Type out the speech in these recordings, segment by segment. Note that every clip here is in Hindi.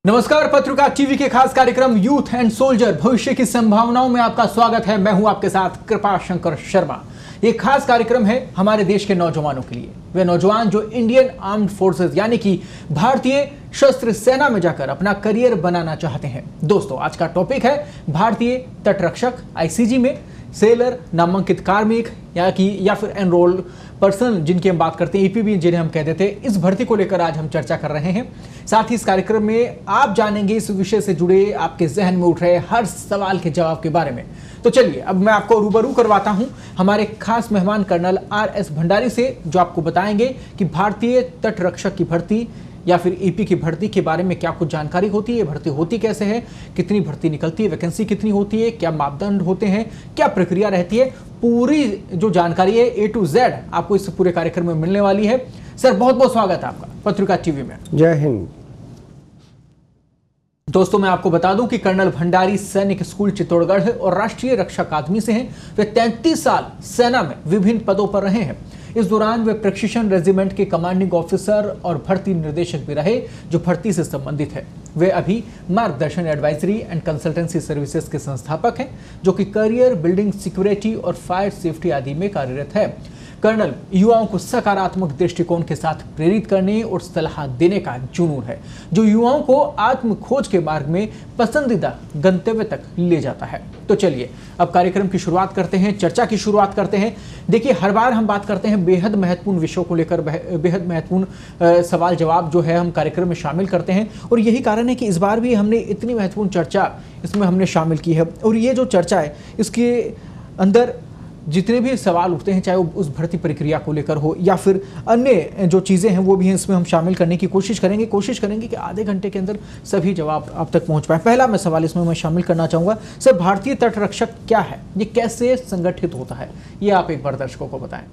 नमस्कार, पत्रिका टीवी के खास कार्यक्रम यूथ एंड सोल्जर भविष्य की संभावनाओं में आपका स्वागत है। मैं हूं आपके साथ कृपा शंकर शर्मा। ये खास कार्यक्रम है हमारे देश के नौजवानों के लिए। वे नौजवान जो इंडियन आर्म्ड फोर्सेस यानी कि भारतीय सशस्त्र सेना में जाकर अपना करियर बनाना चाहते हैं। दोस्तों, आज का टॉपिक है भारतीय तटरक्षक आईसीजी में सेलर, नामांकित कार्मिक या फिर एनरोल्ड पर्सन जिनकी हम बात करते हैं, ईपीबी जिन्हें हम कह देते हैं। इस भर्ती को लेकर आज हम चर्चा कर रहे हैं। साथ ही इस कार्यक्रम में आप जानेंगे इस विषय से जुड़े आपके जहन में उठ रहे हर सवाल के जवाब के बारे में। तो चलिए अब मैं आपको रूबरू करवाता हूं हमारे खास मेहमान कर्नल आर.एस. भंडारी से, जो आपको बताएंगे कि भारतीय तटरक्षक की भर्ती या फिर ईपी की भर्ती के बारे में क्या कुछ जानकारी होती है, भर्ती होती कैसे है, कितनी भर्ती निकलती है, वैकेंसी कितनी होती है, क्या मापदंड होते हैं, क्या प्रक्रिया रहती है, पूरी जो जानकारी है A to Z आपको इस पूरे कार्यक्रम में मिलने वाली है। सर, बहुत बहुत स्वागत है आपका पत्रिका टीवी में। जय हिंद। दोस्तों, मैं आपको बता दूं कि कर्नल भंडारी सैनिक स्कूल चित्तौड़गढ़ और राष्ट्रीय रक्षा अकादमी से हैं। वे 33 साल सेना में विभिन्न पदों पर रहे हैं। इस दौरान वे प्रशिक्षण रेजिमेंट के कमांडिंग ऑफिसर और भर्ती निर्देशक भी रहे, जो भर्ती से संबंधित है। वे अभी मार्गदर्शन एडवाइजरी एंड कंसल्टेंसी सर्विसेज के संस्थापक हैं, जो कि करियर बिल्डिंग, सिक्योरिटी और फायर सेफ्टी आदि में कार्यरत है। कर्नल युवाओं को सकारात्मक दृष्टिकोण के साथ प्रेरित करने और सलाह देने का जुनून है, जो युवाओं को आत्म खोज के मार्ग में पसंदीदा गंतव्य तक ले जाता है। तो चलिए अब कार्यक्रम की शुरुआत करते हैं, चर्चा की शुरुआत करते हैं। देखिए, हर बार हम बात करते हैं बेहद महत्वपूर्ण विषयों को लेकर, बेहद महत्वपूर्ण सवाल जवाब जो है हम कार्यक्रम में शामिल करते हैं, और यही कारण है कि इस बार भी हमने इतनी महत्वपूर्ण चर्चा इसमें हमने शामिल की है। और ये जो चर्चा है, इसके अंदर जितने भी सवाल उठते हैं, चाहे वो उस भर्ती प्रक्रिया को लेकर हो या फिर अन्य जो चीज़ें हैं, वो भी हैं, इसमें हम शामिल करने की कोशिश करेंगे कि आधे घंटे के अंदर सभी जवाब आप तक पहुंच पाए। पहला मैं सवाल इसमें मैं शामिल करना चाहूँगा। सर, भारतीय तटरक्षक क्या है, ये कैसे संगठित होता है, ये आप एक बार दर्शकों को बताएं।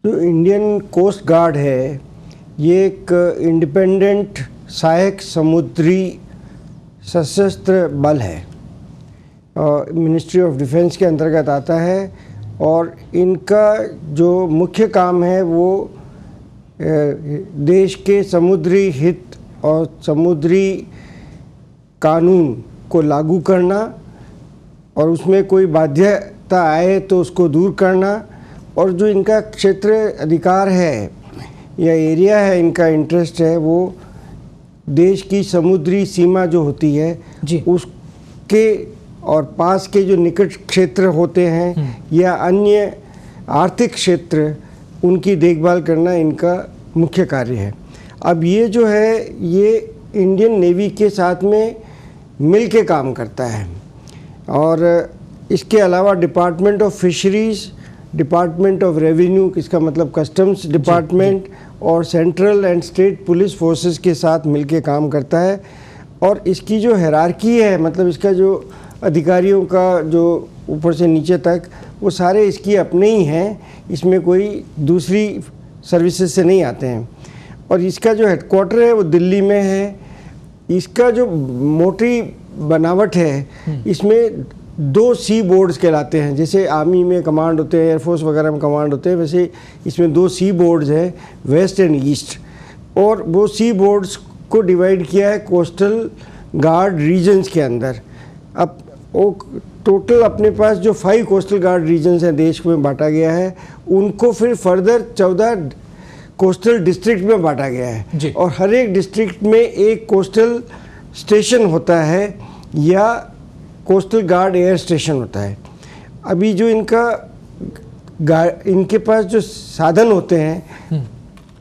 तो इंडियन कोस्ट गार्ड है, ये एक इंडिपेंडेंट सहायक समुद्री सशस्त्र बल है, मिनिस्ट्री ऑफ डिफेंस के अंतर्गत आता है। और इनका जो मुख्य काम है वो देश के समुद्री हित और समुद्री कानून को लागू करना, और उसमें कोई बाध्यता आए तो उसको दूर करना, और जो इनका क्षेत्र अधिकार है या एरिया है, इनका इंटरेस्ट है, वो देश की समुद्री सीमा जो होती है जी, उसके और पास के जो निकट क्षेत्र होते हैं या अन्य आर्थिक क्षेत्र, उनकी देखभाल करना इनका मुख्य कार्य है। अब ये जो है, ये इंडियन नेवी के साथ में मिल के काम करता है। और इसके अलावा department of fisheries, department of revenue, इसका मतलब कस्टम्स डिपार्टमेंट, और central and state police forces के साथ मिल के काम करता है। और इसकी जो हायरार्की है, मतलब इसका जो अधिकारियों का जो ऊपर से नीचे तक, वो सारे इसकी अपने ही हैं, इसमें कोई दूसरी सर्विसेज से नहीं आते हैं। और इसका जो हेडक्वार्टर है वो दिल्ली में है। इसका जो मोटी बनावट है, इसमें 2 सी बोर्ड्स कहलाते हैं। जैसे आर्मी में कमांड होते हैं, एयरफोर्स वगैरह में कमांड होते हैं, वैसे इसमें 2 सी बोर्ड्स हैं, वेस्ट एंड ईस्ट। और वो सी बोर्ड्स को डिवाइड किया है कोस्टल गार्ड रीजन्स के अंदर। अब वो टोटल अपने पास जो 5 कोस्टल गार्ड रीजन्स हैं देश में बांटा गया है, उनको फिर फर्दर 14 कोस्टल डिस्ट्रिक्ट में बांटा गया है। और हर एक डिस्ट्रिक्ट में एक कोस्टल स्टेशन होता है या कोस्टल गार्ड एयर स्टेशन होता है। अभी जो इनके पास जो साधन होते हैं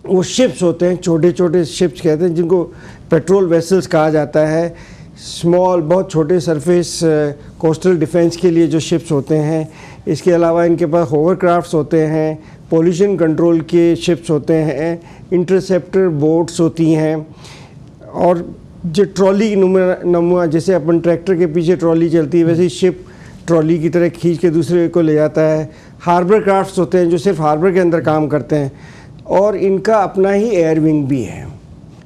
वो शिप्स होते हैं, छोटे छोटे शिप्स कहते हैं, जिनको पेट्रोल वेसल्स कहा जाता है। स्मॉल, बहुत छोटे सरफेस कोस्टल डिफेंस के लिए जो शिप्स होते हैं। इसके अलावा इनके पास होवरक्राफ्ट्स होते हैं, पोल्यूशन कंट्रोल के शिप्स होते हैं, इंटरसेप्टर बोट्स होती हैं, और जो ट्रॉली नुमा, जैसे अपन ट्रैक्टर के पीछे ट्रॉली चलती है, वैसे ही शिप ट्रॉली की तरह खींच के दूसरे को ले जाता है। हार्बर क्राफ्ट्स होते हैं जो सिर्फ हार्बर के अंदर काम करते हैं, और इनका अपना ही एयर विंग भी है।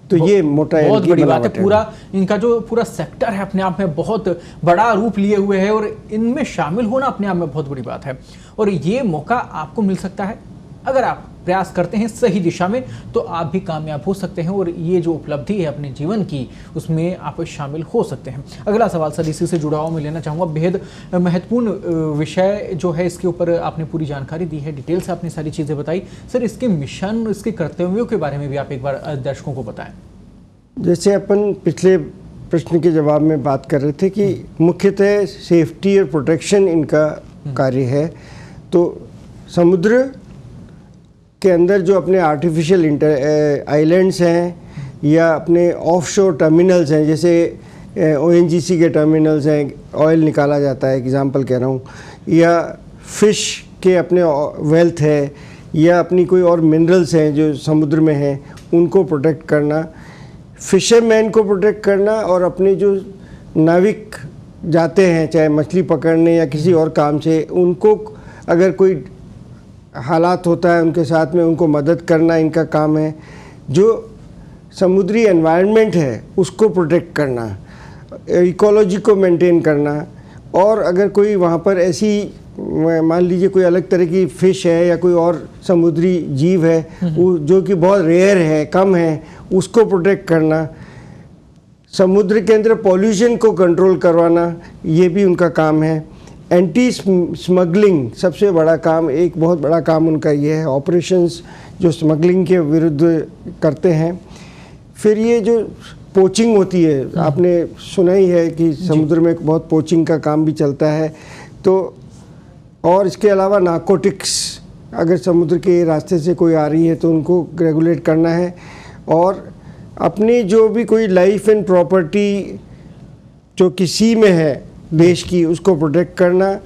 तो ये मोटा बहुत बड़ी बात है। पूरा इनका जो पूरा सेक्टर है अपने आप में बहुत बड़ा रूप लिए हुए है, और इनमें शामिल होना अपने आप में बहुत बड़ी बात है। और ये मौका आपको मिल सकता है अगर आप प्रयास करते हैं सही दिशा में तो आप भी कामयाब हो सकते हैं और ये जो उपलब्धि है अपने जीवन की उसमें आप शामिल हो सकते हैं। अगला सवाल सर इसी से जुड़ा हुआ मैं लेना चाहूँगा। बेहद महत्वपूर्ण विषय जो है, इसके ऊपर आपने पूरी जानकारी दी है, डिटेल से आपने सारी चीज़ें बताई। सर इसके मिशन, इसके कर्तव्यों के बारे में भी आप एक बार दर्शकों को बताएं। जैसे अपन पिछले प्रश्न के जवाब में बात कर रहे थे कि मुख्यतः सेफ्टी और प्रोटेक्शन इनका कार्य है। तो समुद्र के अंदर जो अपने आर्टिफिशियल आइलैंड्स हैं या अपने ऑफशोर टर्मिनल्स हैं, जैसे ओएनजीसी के टर्मिनल्स हैं, ऑयल निकाला जाता है, एग्जांपल कह रहा हूँ, या फिश के अपने वेल्थ है, या अपनी कोई और मिनरल्स हैं जो समुद्र में हैं, उनको प्रोटेक्ट करना, फिशरमैन को प्रोटेक्ट करना, और अपने जो नाविक जाते हैं चाहे मछली पकड़ने या किसी और काम से, उनको अगर कोई हालात होता है उनके साथ में उनको मदद करना इनका काम है। जो समुद्री एनवायरनमेंट है उसको प्रोटेक्ट करना, इकोलॉजी को मेंटेन करना, और अगर कोई वहाँ पर ऐसी मान लीजिए कोई अलग तरह की फ़िश है या कोई और समुद्री जीव है जो कि बहुत रेयर है, कम है, उसको प्रोटेक्ट करना, समुद्र के अंदर पॉल्यूशन को कंट्रोल करवाना, ये भी उनका काम है। एंटी स्मगलिंग सबसे बड़ा काम, एक बहुत बड़ा काम उनका ये है, ऑपरेशंस जो स्मगलिंग के विरुद्ध करते हैं। फिर ये जो पोचिंग होती है, आपने सुना ही है कि समुद्र में बहुत पोचिंग का काम भी चलता है। तो और इसके अलावा नार्कोटिक्स, अगर समुद्र के रास्ते से कोई आ रही है तो उनको रेगुलेट करना है। और अपनी जो भी कोई लाइफ एंड प्रॉपर्टी जो किसी में है देश की, उसको प्रोटेक्ट करना,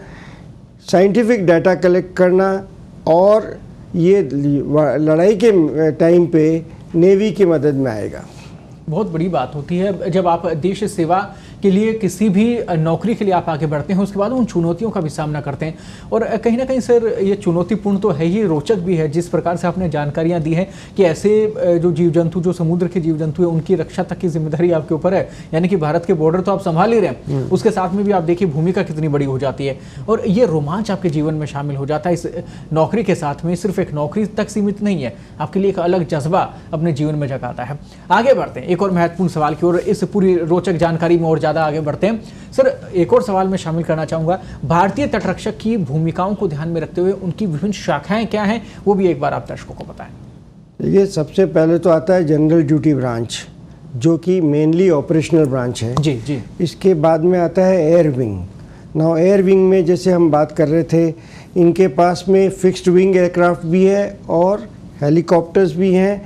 साइंटिफिक डाटा कलेक्ट करना, और ये लड़ाई के टाइम पे नेवी की मदद में आएगा। बहुत बड़ी बात होती है जब आप देश सेवा के लिए किसी भी नौकरी के लिए आप आगे बढ़ते हैं, उसके बाद उन चुनौतियों का भी सामना करते हैं। और कहीं ना कहीं सर ये चुनौतीपूर्ण तो है ही, रोचक भी है जिस प्रकार से आपने जानकारियां दी हैं कि ऐसे जो जीव जंतु, जो समुद्र के जीव जंतु है, उनकी रक्षा तक की जिम्मेदारी आपके ऊपर है। यानी कि भारत के बॉर्डर तो आप संभाल ही रहे हैं, उसके साथ में भी आप देखिए भूमिका कितनी बड़ी हो जाती है, और ये रोमांच आपके जीवन में शामिल हो जाता है। इस नौकरी के साथ में सिर्फ एक नौकरी तक सीमित नहीं है, आपके लिए एक अलग जज्बा अपने जीवन में जगाता है। आगे बढ़ते हैं एक और महत्वपूर्ण सवाल की ओर, इस पूरी रोचक जानकारी में और ज्यादा आगे बढ़ते हैं। सर एक और सवाल मैं शामिल करना चाहूंगा, भारतीय तटरक्षक की भूमिकाओं को ध्यान में रखते हुए उनकी विभिन्न शाखाएं क्या हैं, वो भी एक बार आप दर्शकों को बताएं। देखिए, सबसे पहले तो आता है जनरल ड्यूटी ब्रांच, जो कि मेनली ऑपरेशनल ब्रांच है। जी जी। इसके बाद में आता है air wing. Now air wing में जैसे हम बात कर रहे थे, इनके पास में फिक्स्ड विंग एयरक्राफ्ट भी है और हेलीकॉप्टर्स भी हैं,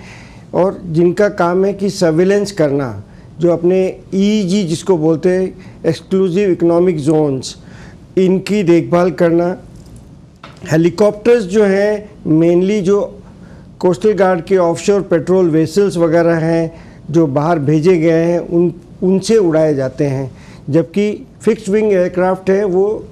और जिनका काम है कि सर्विलेंस करना, जो अपने EEZ जिसको बोलते हैं, एक्सक्लूसिव इकोनॉमिक जोन्स, इनकी देखभाल करना। हेलीकॉप्टर्स जो हैं मेनली जो कोस्टल गार्ड के ऑफशोर पेट्रोल वेसल्स वगैरह हैं जो बाहर भेजे गए हैं, उनसे उड़ाए जाते हैं। जबकि फिक्स्ड विंग एयरक्राफ्ट है वो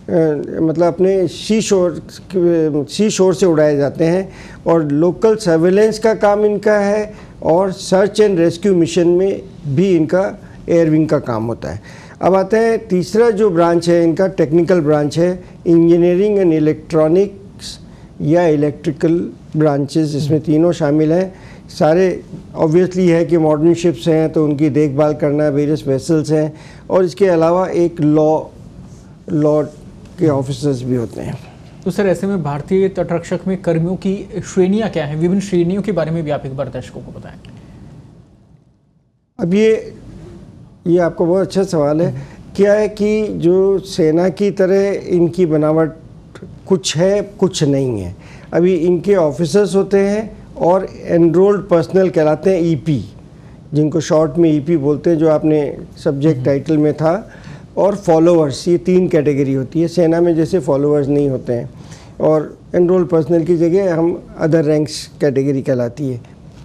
मतलब अपने सी शोर से उड़ाए जाते हैं, और लोकल सर्वेलेंस का काम इनका है, और सर्च एंड रेस्क्यू मिशन में भी इनका एयर विंग का काम होता है। अब आता है तीसरा जो ब्रांच है इनका, टेक्निकल ब्रांच है, इंजीनियरिंग एंड इलेक्ट्रॉनिक्स या इलेक्ट्रिकल ब्रांचेस, इसमें तीनों शामिल हैं। सारे ऑब्वियसली है कि मॉडर्न शिप्स हैं तो उनकी देखभाल करना, वेरियस वेसल्स हैं, और इसके अलावा एक लॉ के ऑफिसर्स भी होते हैं। तो सर ऐसे में भारतीय तटरक्षक में कर्मियों की श्रेणियां क्या हैं, विभिन्न श्रेणियों के बारे में भी आप एक बार दर्शकों को बताएं। अब ये आपका बहुत अच्छा सवाल है। क्या है कि जो सेना की तरह इनकी बनावट कुछ है कुछ नहीं है। अभी इनके ऑफिसर्स होते हैं और एनरोल्ड पर्सनल कहलाते हैं, EP, जिनको शॉर्ट में EP बोलते हैं, जो आपने सब्जेक्ट टाइटल में था, और फॉलोअर्स, ये 3 कैटेगरी होती है। सेना में जैसे फॉलोअर्स नहीं होते हैं, और एनरोल्ड पर्सनल की जगह हम अदर रैंक्स कैटेगरी कहलाती है।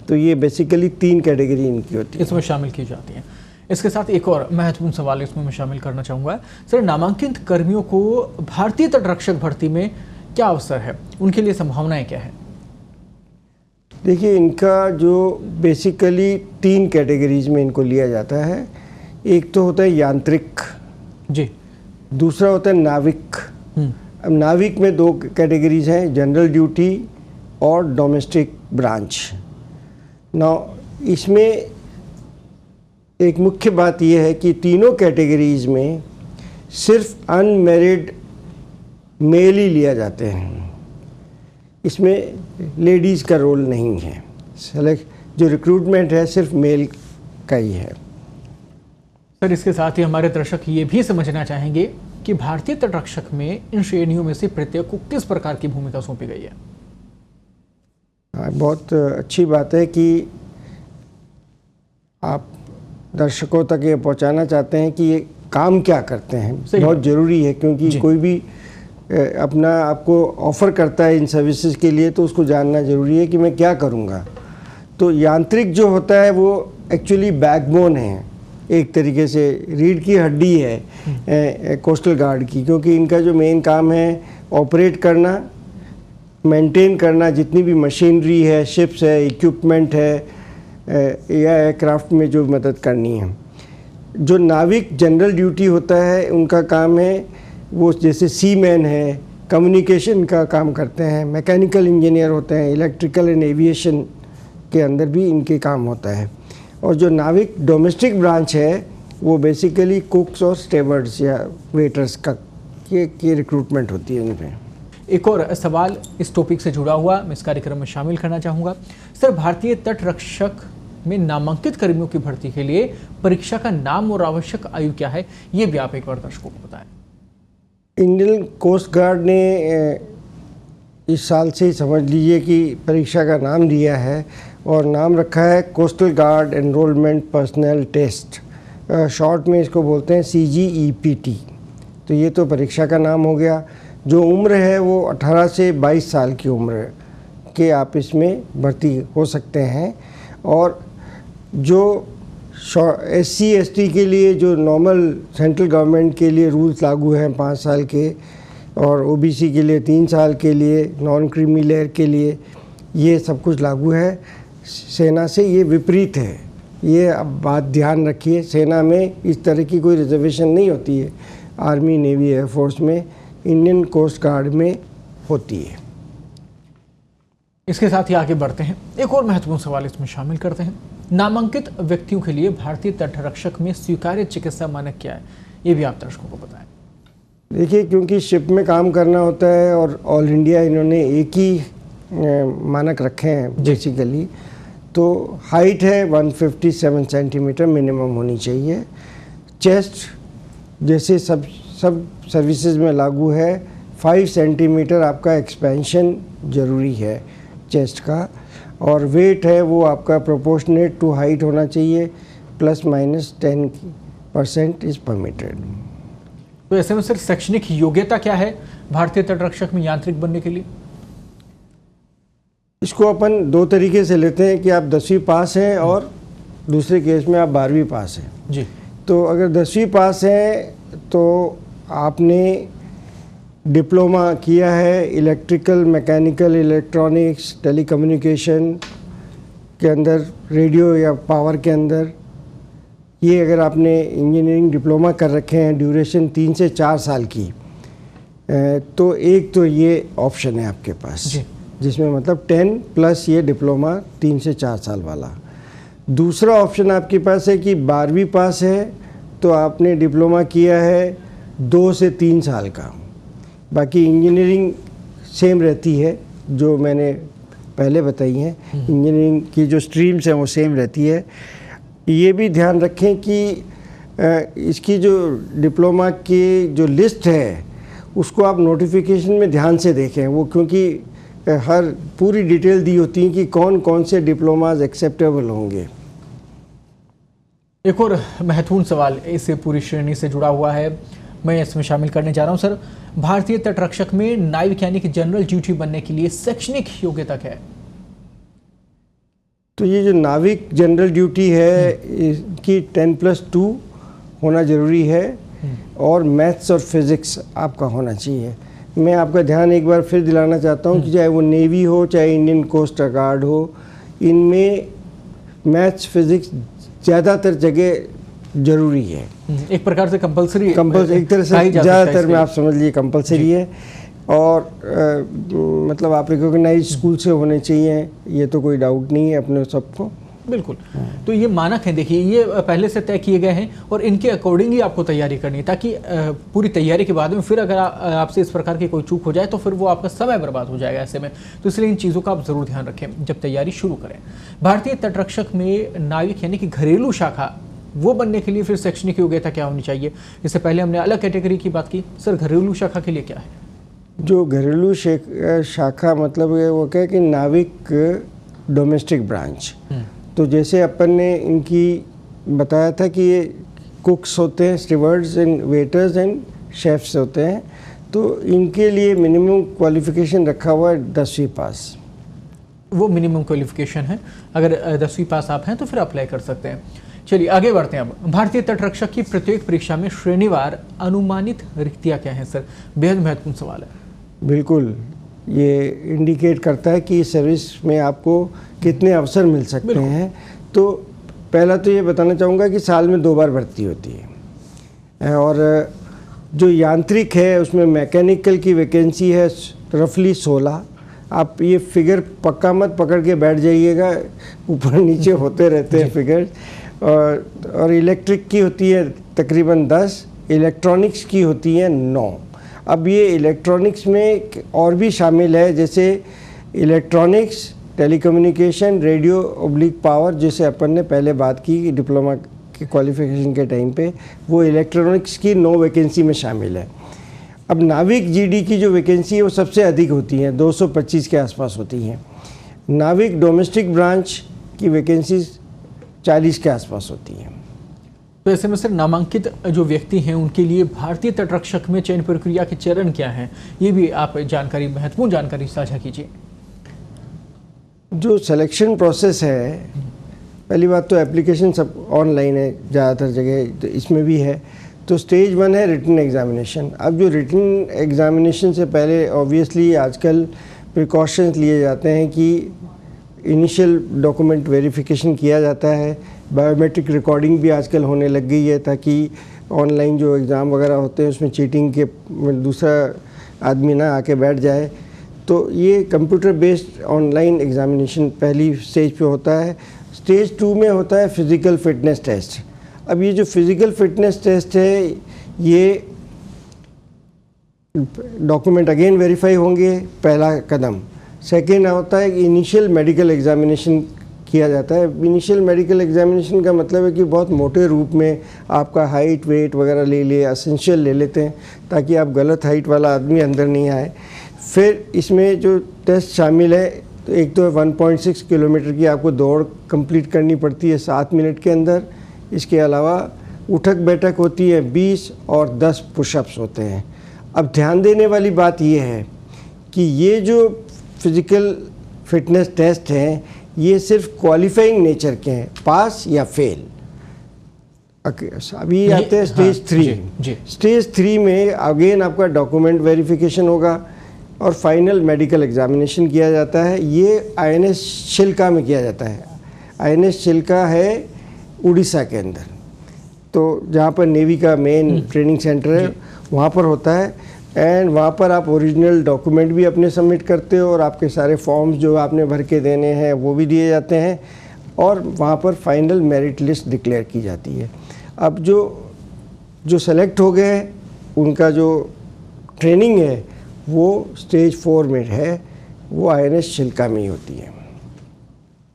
तो ये बेसिकली 3 कैटेगरी इनकी होती है, इसमें शामिल की जाती हैं। इसके साथ एक और महत्वपूर्ण सवाल इसमें मैं शामिल करना चाहूँगा। सर नामांकित कर्मियों को भारतीय तटरक्षक भर्ती में क्या अवसर है, उनके लिए संभावनाएं क्या है? देखिए, इनका जो बेसिकली 3 कैटेगरीज में इनको लिया जाता है। एक तो होता है यांत्रिक जी, दूसरा होता है नाविक। अब नाविक में 2 कैटेगरीज हैं, जनरल ड्यूटी और डोमेस्टिक ब्रांच। नाउ इसमें एक मुख्य बात यह है कि तीनों कैटेगरीज में सिर्फ अनमैरिड मेल ही लिया जाते हैं, इसमें लेडीज़ का रोल नहीं है। सेलेक्ट जो रिक्रूटमेंट है सिर्फ मेल का ही है। सर, इसके साथ ही हमारे दर्शक ये भी समझना चाहेंगे कि भारतीय तटरक्षक में इन श्रेणियों में से प्रत्येक को किस प्रकार की भूमिका सौंपी गई है। बहुत अच्छी बात है कि आप दर्शकों तक ये पहुंचाना चाहते हैं कि ये काम क्या करते हैं। बहुत ज़रूरी है, क्योंकि कोई भी अपना आपको ऑफ़र करता है इन सर्विसेज के लिए तो उसको जानना ज़रूरी है कि मैं क्या करूँगा। तो यांत्रिक जो होता है वो एक्चुअली बैकबोन है, एक तरीके से रीढ़ की हड्डी है कोस्टल गार्ड की, क्योंकि इनका जो मेन काम है ऑपरेट करना, मेंटेन करना, जितनी भी मशीनरी है, शिप्स है, इक्विपमेंट है या एयरक्राफ्ट में जो मदद करनी है। जो नाविक जनरल ड्यूटी होता है उनका काम है वो जैसे सीमैन है, कम्युनिकेशन का काम करते हैं, मैकेनिकल इंजीनियर होते हैं, इलेक्ट्रिकल एंड एविएशन के अंदर भी इनके काम होता है। और जो नाविक डोमेस्टिक ब्रांच है वो बेसिकली कुक्स और स्टेवर्ड्स या वेटर्स का की रिक्रूटमेंट होती है उनमें। एक और सवाल इस टॉपिक से जुड़ा हुआ मैं इस कार्यक्रम में शामिल करना चाहूँगा। सर, भारतीय तटरक्षक में नामांकित कर्मियों की भर्ती के लिए परीक्षा का नाम और आवश्यक आयु क्या है, ये भी आप एक बार दर्शकों को बताएं। इंडियन कोस्ट गार्ड ने इस साल से ही समझ लीजिए कि परीक्षा का नाम दिया है और नाम रखा है coastal guard enrolment personal test, short में इसको बोलते हैं CGEPT। तो ये तो परीक्षा का नाम हो गया। जो उम्र है वो 18 से 22 साल की उम्र के आप इसमें भर्ती हो सकते हैं। और जो SC ST के लिए जो नॉर्मल सेंट्रल गवर्नमेंट के लिए रूल्स लागू हैं 5 साल के, और OBC के लिए 3 साल के लिए, नॉन क्रीमी लेयर के लिए ये सब कुछ लागू है। सेना से ये विपरीत है, ये अब बात ध्यान रखिए। सेना में इस तरह की कोई रिजर्वेशन नहीं होती है, आर्मी, नेवी, एयरफोर्स में, इंडियन कोस्ट गार्ड में होती है। इसके साथ ही आगे बढ़ते हैं, एक और महत्वपूर्ण सवाल इसमें शामिल करते हैं। नामांकित व्यक्तियों के लिए भारतीय तटरक्षक में स्वीकार्य चिकित्सा मानक क्या है, ये भी आप दर्शकों को बताएं। देखिए, क्योंकि शिप में काम करना होता है और ऑल इंडिया इन्होंने एक ही मानक रखे हैं बेसिकली, तो हाइट है 157 सेंटीमीटर मिनिमम होनी चाहिए। चेस्ट जैसे सब सर्विसेज में लागू है 5 सेंटीमीटर आपका एक्सपेंशन ज़रूरी है चेस्ट का। और वेट है वो आपका प्रोपोर्शनेट टू हाइट होना चाहिए, ±10% इज़ परमिटेड। तो ऐसे में सर शैक्षणिक योग्यता क्या है भारतीय तटरक्षक में यांत्रिक बनने के लिए? इसको अपन 2 तरीके से लेते हैं कि आप 10वीं पास हैं और दूसरे केस में आप 12वीं पास हैं जी। तो अगर 10वीं पास हैं तो आपने डिप्लोमा किया है इलेक्ट्रिकल, मैकेनिकल, इलेक्ट्रॉनिक्स, टेलीकम्युनिकेशन के अंदर, रेडियो या पावर के अंदर, ये अगर आपने इंजीनियरिंग डिप्लोमा कर रखे हैं, ड्यूरेशन 3 से 4 साल की, तो एक तो ये ऑप्शन है आपके पास जी, जिसमें मतलब 10 प्लस ये डिप्लोमा 3 से 4 साल वाला। दूसरा ऑप्शन आपके पास है कि 12वीं पास है तो आपने डिप्लोमा किया है 2 से 3 साल का। बाकी इंजीनियरिंग सेम रहती है जो मैंने पहले बताई हैं, इंजीनियरिंग की जो स्ट्रीम्स हैं वो सेम रहती है। ये भी ध्यान रखें कि इसकी जो डिप्लोमा की जो लिस्ट है उसको आप नोटिफिकेशन में ध्यान से देखें, वो क्योंकि हर पूरी डिटेल दी होती है कि कौन कौन से डिप्लोमाज एक्सेप्टेबल होंगे। एक और महत्वपूर्ण सवाल इस पूरी श्रेणी से जुड़ा हुआ है, मैं इसमें शामिल करने जा रहा हूं। सर, भारतीय तटरक्षक में नाविक यानी कि जनरल ड्यूटी बनने के लिए शैक्षणिक योग्यता क्या है? तो ये जो नाविक जनरल ड्यूटी है इसकी 10+2 होना ज़रूरी है और मैथ्स और फिज़िक्स आपका होना चाहिए। मैं आपका ध्यान एक बार फिर दिलाना चाहता हूँ कि चाहे वो नेवी हो चाहे इंडियन कोस्ट गार्ड हो, इनमें मैथ्स फिज़िक्स ज़्यादातर जगह ज़रूरी है। एक प्रकार से कंपलसरी, एक तरह से ज़्यादातर में आप समझ लीजिए कंपलसरी है। और मतलब आप रिकॉग्नाइज स्कूल से होने चाहिए, ये तो कोई डाउट नहीं है अपने सबको। बिल्कुल। तो ये मानक हैं, देखिए ये पहले से तय किए गए हैं और इनके अकॉर्डिंग ही आपको तैयारी करनी है, ताकि पूरी तैयारी के बाद में फिर अगर आपसे इस प्रकार की कोई चूक हो जाए तो फिर वो आपका समय बर्बाद हो जाएगा ऐसे में। तो इसलिए इन चीज़ों का आप ज़रूर ध्यान रखें जब तैयारी शुरू करें। भारतीय तटरक्षक में नाविक यानी कि घरेलू शाखा वो बनने के लिए फिर शैक्षणिक योग्यता क्या होनी चाहिए? इससे पहले हमने अलग कैटेगरी की बात की, सर घरेलू शाखा के लिए क्या है? जो घरेलू शाखा मतलब वो क्या है कि नाविक डोमेस्टिक ब्रांच। तो जैसे अपन ने इनकी बताया था कि ये कुक्स होते हैं, stewards and waiters and chefs होते हैं, तो इनके लिए मिनिमम क्वालिफिकेशन रखा हुआ है 10वीं पास। वो मिनिमम क्वालिफिकेशन है, अगर 10वीं पास आप हैं तो फिर अप्लाई कर सकते हैं। चलिए आगे बढ़ते हैं। अब भारतीय तटरक्षक की प्रत्येक परीक्षा में श्रेणीवार अनुमानित रिक्तियाँ क्या हैं सर? बेहद महत्वपूर्ण सवाल है। बिल्कुल, ये इंडिकेट करता है कि सर्विस में आपको कितने अवसर मिल सकते हैं। तो पहला तो ये बताना चाहूँगा कि साल में 2 बार भर्ती होती है, और जो यांत्रिक है उसमें मैकेनिकल की वैकेंसी है रफली 16। आप ये फिगर पक्का मत पकड़ के बैठ जाइएगा, ऊपर नीचे होते रहते हैं फिगर। और इलेक्ट्रिक की होती है तकरीबन 10, इलेक्ट्रॉनिक्स की होती है 9। अब ये इलेक्ट्रॉनिक्स में और भी शामिल है, जैसे electronics, telecommunication, radio oblique power, जैसे अपन ने पहले बात की डिप्लोमा के क्वालिफिकेशन के टाइम पे, वो इलेक्ट्रॉनिक्स की 9 वैकेंसी में शामिल है। अब नाविक जीडी की जो वैकेंसी है वो सबसे अधिक होती है, 225 के आसपास होती हैं। नाविक डोमेस्टिक ब्रांच की वैकेंसी 40 के आसपास होती हैं। तो ऐसे में सर नामांकित जो व्यक्ति हैं उनके लिए भारतीय तटरक्षक में चयन प्रक्रिया के चरण क्या हैं, ये भी आप जानकारी, महत्वपूर्ण जानकारी साझा कीजिए। जो सिलेक्शन प्रोसेस है, पहली बात तो एप्लीकेशन सब ऑनलाइन है ज़्यादातर जगह, तो इसमें भी है। तो स्टेज 1 है रिटन एग्जामिनेशन। अब जो रिटन एग्जामिनेशन से पहले ऑब्वियसली आजकल प्रिकॉशंस लिए जाते हैं कि इनिशियल डॉक्यूमेंट वेरिफिकेशन किया जाता है, बायोमेट्रिक रिकॉर्डिंग भी आजकल होने लग गई है, ताकि ऑनलाइन जो एग्ज़ाम वगैरह होते हैं उसमें चीटिंग के दूसरा आदमी ना आके बैठ जाए। तो ये कंप्यूटर बेस्ड ऑनलाइन एग्ज़ामिनेशन पहली स्टेज पे होता है। स्टेज 2 में होता है फिज़िकल फिटनेस टेस्ट। अब ये जो फिज़िकल फिटनेस टेस्ट है, ये डॉक्यूमेंट अगेन वेरीफाई होंगे, पहला कदम। सेकेंड होता है कि इनिशियल मेडिकल एग्जामिनेशन किया जाता है। इनिशियल मेडिकल एग्जामिनेशन का मतलब है कि बहुत मोटे रूप में आपका हाइट वेट वगैरह ले लिए, एसेंशियल ले लेते हैं, ताकि आप गलत हाइट वाला आदमी अंदर नहीं आए। फिर इसमें जो टेस्ट शामिल है, तो एक तो 1.6 किलोमीटर की आपको दौड़ कंप्लीट करनी पड़ती है 7 मिनट के अंदर। इसके अलावा उठक बैठक होती है 20 और 10 पुशअप्स होते हैं। अब ध्यान देने वाली बात यह है कि ये जो फिज़िकल फिटनेस टेस्ट हैं, ये सिर्फ क्वालिफाइंग नेचर के हैं, पास या फेल। अभी आते हैं स्टेज 3। स्टेज 3 में अगेन आपका डॉक्यूमेंट वेरिफिकेशन होगा और फाइनल मेडिकल एग्जामिनेशन किया जाता है। ये INS शिल्का में किया जाता है। INS शिल्का है उड़ीसा के अंदर, तो जहाँ पर नेवी का मेन ट्रेनिंग सेंटर है, वहाँ पर होता है। एंड वहाँ पर आप ओरिजिनल डॉक्यूमेंट भी अपने सबमिट करते हो और आपके सारे फॉर्म्स जो आपने भर के देने हैं वो भी दिए जाते हैं, और वहाँ पर फाइनल मेरिट लिस्ट डिक्लेयर की जाती है। अब जो सेलेक्ट हो गए उनका जो ट्रेनिंग है वो स्टेज 4 में है, वो INS शिल्का में ही होती है।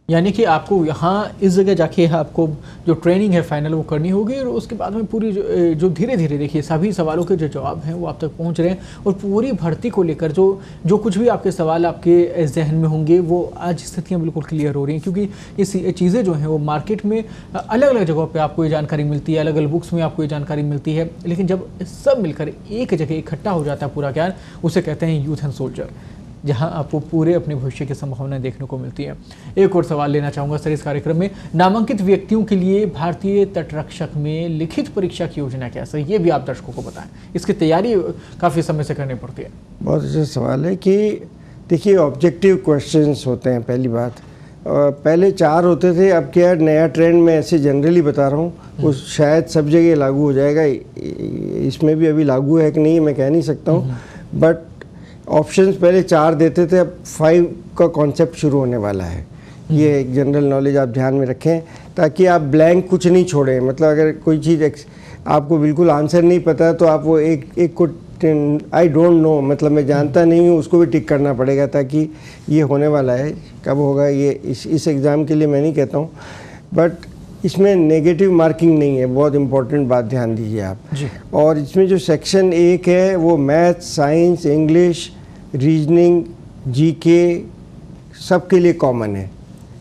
यानी कि आपको यहाँ इस जगह जाके आपको जो ट्रेनिंग है फाइनल वो करनी होगी, और उसके बाद में पूरी जो धीरे धीरे देखिए सभी सवालों के जो जवाब हैं वो आप तक पहुँच रहे हैं, और पूरी भर्ती को लेकर जो कुछ भी आपके सवाल आपके जहन में होंगे वो आज स्थितियाँ बिल्कुल क्लियर हो रही हैं, क्योंकि ये चीज़ें जो हैं वो मार्केट में अलग अलग जगहों पर आपको ये जानकारी मिलती है, अलग अलग बुक्स में आपको ये जानकारी मिलती है, लेकिन जब सब मिलकर एक जगह इकट्ठा हो जाता है पूरा ज्ञान, उसे कहते हैं यूथ एंड सोल्जर, जहां आपको पूरे अपने भविष्य की संभावनाएं देखने को मिलती है। एक और सवाल लेना चाहूँगा सर इस कार्यक्रम में, नामांकित व्यक्तियों के लिए भारतीय तटरक्षक में लिखित परीक्षा की योजना क्या है सर, ये भी आप दर्शकों को बताएं, इसकी तैयारी काफ़ी समय से करनी पड़ती है। बहुत अच्छा सवाल है कि देखिए ऑब्जेक्टिव क्वेश्चंस होते हैं। पहली बात, पहले 4 होते थे, अब क्या नया ट्रेंड में ऐसे जनरली बता रहा हूँ, वो शायद सब जगह लागू हो जाएगा। इसमें भी अभी लागू है कि नहीं मैं कह नहीं सकता हूँ, बट ऑप्शंस पहले 4 देते थे, अब 5 का कॉन्सेप्ट शुरू होने वाला है। ये एक जनरल नॉलेज आप ध्यान में रखें ताकि आप ब्लैंक कुछ नहीं छोड़ें। मतलब अगर कोई चीज़ आपको बिल्कुल आंसर नहीं पता तो आप वो एक को आई डोंट नो, मतलब मैं जानता नहीं हूँ, उसको भी टिक करना पड़ेगा ताकि ये होने वाला है। कब होगा ये इस एग्ज़ाम के लिए मैं नहीं कहता हूँ, बट इसमें नेगेटिव मार्किंग नहीं है, बहुत इंपॉर्टेंट बात ध्यान दीजिए आप जी। और इसमें जो सेक्शन 1 है वो math, science, English, reasoning, GK सब के लिए कॉमन है,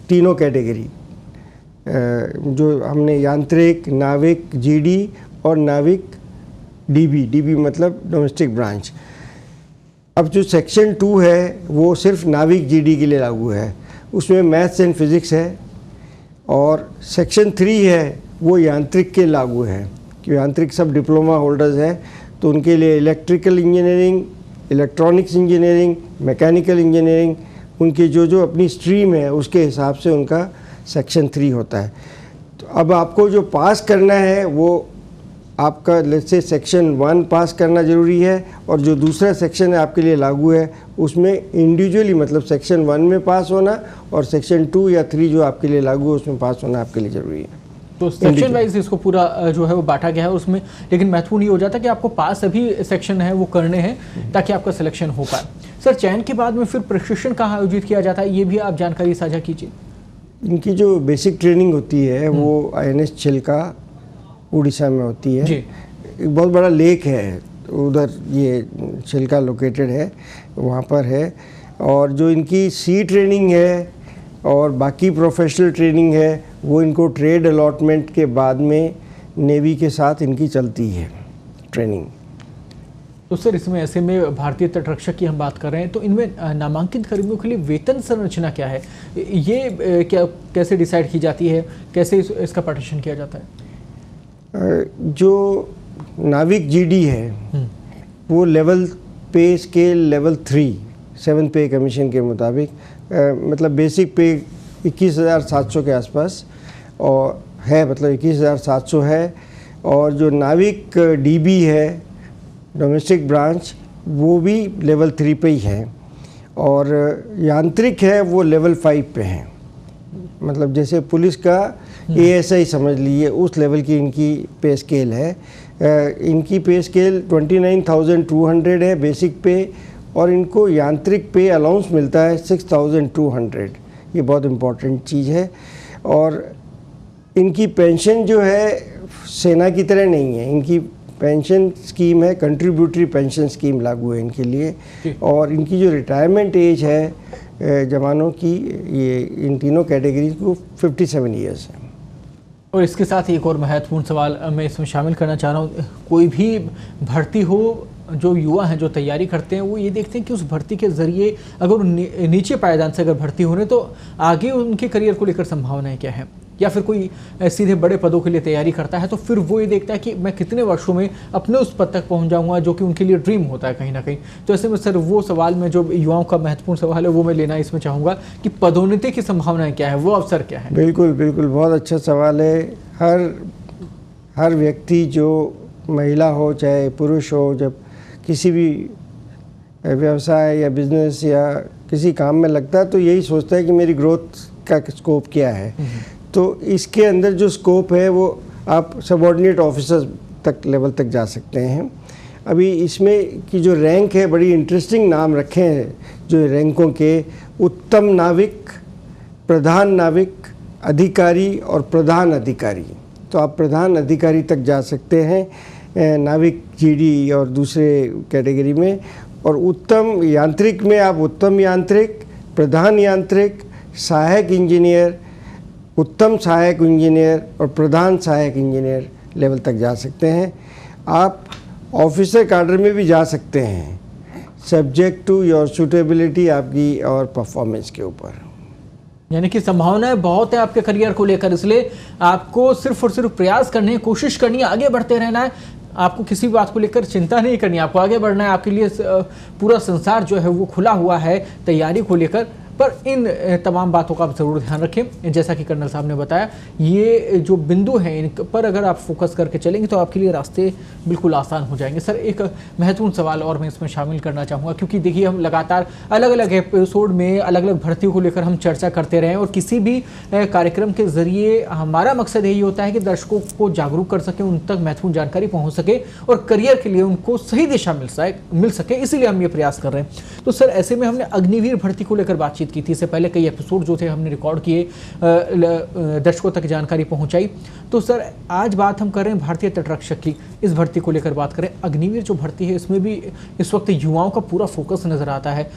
तीनों कैटेगरी। जो हमने यांत्रिक, नाविक जीडी और नाविक डीबी मतलब डोमेस्टिक ब्रांच। अब जो सेक्शन 2 है वो सिर्फ नाविक जीडी के लिए लागू है, उसमें मैथ्स एंड फिज़िक्स है। और सेक्शन 3 है वो यांत्रिक के लागू है कि यांत्रिक सब डिप्लोमा होल्डर्स हैं, तो उनके लिए electrical engineering, electronics engineering, mechanical engineering, उनकी जो अपनी स्ट्रीम है उसके हिसाब से उनका सेक्शन 3 होता है। तो अब आपको जो पास करना है वो आपका लेट्स से सेक्शन 1 पास करना ज़रूरी है, और जो दूसरा सेक्शन है आपके लिए लागू है उसमें इंडिविजुअली मतलब सेक्शन 1 में पास होना और सेक्शन 2 या 3 जो आपके लिए लागू है उसमें पास होना आपके लिए ज़रूरी है। तो सेक्शन वाइज इसको पूरा जो है वो बांटा गया है उसमें, लेकिन महत्वपूर्ण ये हो जाता है कि आपको पास सभी सेक्शन है वो करने हैं ताकि आपका सिलेक्शन हो पाए। सर, चयन के बाद में फिर प्रशिक्षण कहाँ आयोजित किया जाता है, ये भी आप जानकारी साझा कीजिए। इनकी जो बेसिक ट्रेनिंग होती है वो INS चिल्का उड़ीसा में होती है। एक बहुत बड़ा लेक है उधर, ये चिल्का लोकेटेड है, वहाँ पर है। और जो इनकी सी ट्रेनिंग है और बाकी प्रोफेशनल ट्रेनिंग है वो इनको ट्रेड अलॉटमेंट के बाद में नेवी के साथ इनकी चलती है ट्रेनिंग। तो सर, इसमें ऐसे में भारतीय तटरक्षक की हम बात कर रहे हैं, तो इनमें नामांकित कर्मियों के लिए वेतन संरचना क्या है, ये क्या कैसे डिसाइड की जाती है, कैसे इसका पार्टीशन किया जाता है? जो नाविक जीडी है वो लेवल पे स्केल लेवल 3 7th पे कमीशन के मुताबिक मतलब बेसिक पे 21,700 के आसपास और है, मतलब 21,700 है। और जो नाविक डीबी है डोमेस्टिक ब्रांच वो भी लेवल 3 पे ही है, और यांत्रिक है वो लेवल 5 पे है। मतलब जैसे पुलिस का ASI समझ लीजिए उस लेवल की इनकी पे स्केल है। इनकी पे स्केल 29,200 है बेसिक पे, और इनको यांत्रिक पे अलाउंस मिलता है 6,200। ये बहुत इम्पोर्टेंट चीज़ है। और इनकी पेंशन जो है सेना की तरह नहीं है, इनकी पेंशन स्कीम है, कंट्रीब्यूटरी पेंशन स्कीम लागू है इनके लिए। और इनकी जो रिटायरमेंट एज है जवानों की, ये इन तीनों कैटेगरीज को 57 ईयर्स है। और इसके साथ ही एक और महत्वपूर्ण सवाल मैं इसमें शामिल करना चाह रहा हूँ। कोई भी भर्ती हो, जो युवा हैं जो तैयारी करते हैं वो ये देखते हैं कि उस भर्ती के ज़रिए अगर नीचे पायदान से अगर भर्ती होने तो आगे उनके करियर को लेकर संभावनाएं क्या हैं, या फिर कोई सीधे बड़े पदों के लिए तैयारी करता है तो फिर वो ये देखता है कि मैं कितने वर्षों में अपने उस पद तक पहुंच जाऊंगा, जो कि उनके लिए ड्रीम होता है कहीं ना कहीं। तो ऐसे में सर वो सवाल में जो युवाओं का महत्वपूर्ण सवाल है वो मैं लेना इसमें चाहूँगा कि पदोन्नति की संभावनाएं क्या है, वो अवसर क्या है? बिल्कुल बिल्कुल, बहुत अच्छा सवाल है। हर व्यक्ति, जो महिला हो चाहे पुरुष हो, जब किसी भी व्यवसाय या बिजनेस या किसी काम में लगता है तो यही सोचता है कि मेरी ग्रोथ का स्कोप क्या है। तो इसके अंदर जो स्कोप है वो आप सबऑर्डिनेट ऑफिसर तक लेवल तक जा सकते हैं। अभी इसमें की जो रैंक है, बड़ी इंटरेस्टिंग नाम रखे हैं जो रैंकों के, उत्तम नाविक, प्रधान नाविक, अधिकारी और प्रधान अधिकारी। तो आप प्रधान अधिकारी तक जा सकते हैं नाविक जीडी और दूसरे कैटेगरी में। और उत्तम यांत्रिक में आप उत्तम यांत्रिक, प्रधान यांत्रिक, सहायक इंजीनियर, उत्तम सहायक इंजीनियर और प्रधान सहायक इंजीनियर लेवल तक जा सकते हैं। आप ऑफिसर कैडर में भी जा सकते हैं, सब्जेक्ट टू योर सूटेबिलिटी, आपकी और परफॉर्मेंस के ऊपर। यानी कि संभावनाएं बहुत है आपके करियर को लेकर, इसलिए आपको सिर्फ और सिर्फ प्रयास करने हैं, कोशिश करनी है, आगे बढ़ते रहना है। आपको किसी बात को लेकर चिंता नहीं करनी, आपको आगे बढ़ना है। आपके लिए पूरा संसार जो है वो खुला हुआ है तैयारी को लेकर। पर इन तमाम बातों का आप ज़रूर ध्यान रखें। जैसा कि कर्नल साहब ने बताया, ये जो बिंदु हैं इन पर अगर आप फोकस करके चलेंगे तो आपके लिए रास्ते बिल्कुल आसान हो जाएंगे। सर, एक महत्वपूर्ण सवाल और मैं इसमें शामिल करना चाहूँगा, क्योंकि देखिए हम लगातार अलग अलग एपिसोड में अलग अलग भर्तियों को लेकर हम चर्चा करते रहे और किसी भी कार्यक्रम के जरिए हमारा मकसद यही होता है कि दर्शकों को जागरूक कर सके, उन तक महत्वपूर्ण जानकारी पहुँच सके और करियर के लिए उनको सही दिशा मिल सके, इसीलिए हम ये प्रयास कर रहे हैं। तो सर, ऐसे में हमने अग्निवीर भर्ती को लेकर बातचीत की थी, इससे पहले कई एपिसोड जो थे हमने रिकॉर्ड किए, दर्शकों तक जानकारी पहुंचाई। तो सर, आज बात हम कर रहे हैं भारतीय तटरक्षक की, इस भर्ती को लेकर बात करें। अग्निवीर जो भर्ती है इसमें भी इस वक्त युवाओं का पूरा फोकस नजर आता है,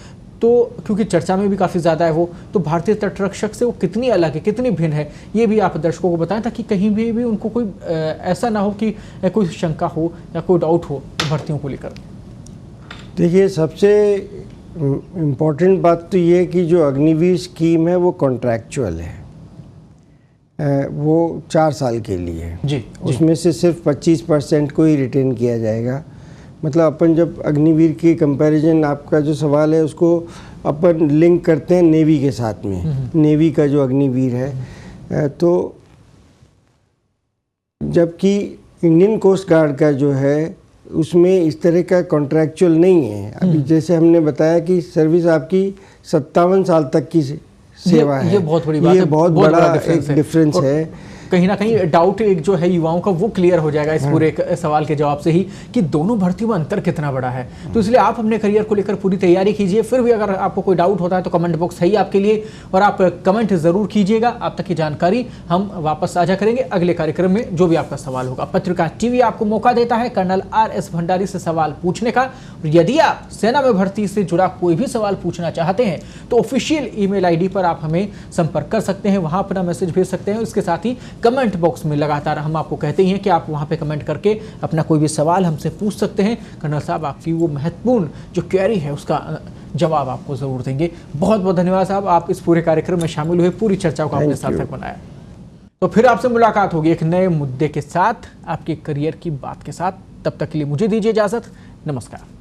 तो क्योंकि चर्चा में भी काफ़ी ज़्यादा है वो, तो भारतीय तटरक्षक से वो कितनी अलग है, कितनी भिन्न है, ये भी आप दर्शकों को बताएं ताकि कहीं भी उनको कोई ऐसा ना हो कि कोई शंका हो या कोई डाउट हो भर्तियों को लेकर। देखिए, सबसे इम्पॉर्टेंट बात तो ये है कि जो अग्निवीर स्कीम है वो कॉन्ट्रैक्चुअल है, वो 4 साल के लिए है जी। उसमें से सिर्फ 25% को ही रिटेन किया जाएगा। मतलब अपन जब अग्निवीर की कंपैरिजन, आपका जो सवाल है उसको अपन लिंक करते हैं नेवी के साथ में, नेवी का जो अग्निवीर है, तो जबकि इंडियन कोस्ट गार्ड का जो है उसमें इस तरह का कॉन्ट्रैक्चुअल नहीं है। अभी जैसे हमने बताया कि सर्विस आपकी 57 साल तक की सेवा है, ये बहुत बड़ी बात है, बहुत बड़ा एक डिफरेंस है। कहीं ना कहीं डाउट एक जो है युवाओं का वो क्लियर हो जाएगा इस पूरे सवाल के जवाब से ही कि दोनों भर्तियों में अंतर कितना बड़ा है। तो इसलिए आप अपने करियर को लेकर पूरी तैयारी कीजिए। फिर भी अगर आपको कोई डाउट होता है तो कमेंट बॉक्स है ही आपके लिए, और आप कमेंट जरूर कीजिएगा। आप तक की जानकारी हम वापस साझा करेंगे अगले कार्यक्रम में, जो भी आपका सवाल होगा। पत्रिका टीवी आपको मौका देता है कर्नल RS भंडारी से सवाल पूछने का। यदि आप सेना में भर्ती से जुड़ा कोई भी सवाल पूछना चाहते हैं तो ऑफिशियल ईमेल ID पर आप हमें संपर्क कर सकते हैं, वहां अपना मैसेज भेज सकते हैं। इसके साथ ही कमेंट बॉक्स में लगातार हम आपको कहते ही हैं कि आप वहां पे कमेंट करके अपना कोई भी सवाल हमसे पूछ सकते हैं। कर्नल साहब आपकी वो महत्वपूर्ण जो क्वेरी है उसका जवाब आपको जरूर देंगे। बहुत बहुत धन्यवाद साहब, आप इस पूरे कार्यक्रम में शामिल हुए, पूरी चर्चा को आपने सार्थक बनाया। तो फिर आपसे मुलाकात होगी एक नए मुद्दे के साथ, आपके करियर की बात के साथ। तब तक के लिए मुझे दीजिए इजाजत। नमस्कार।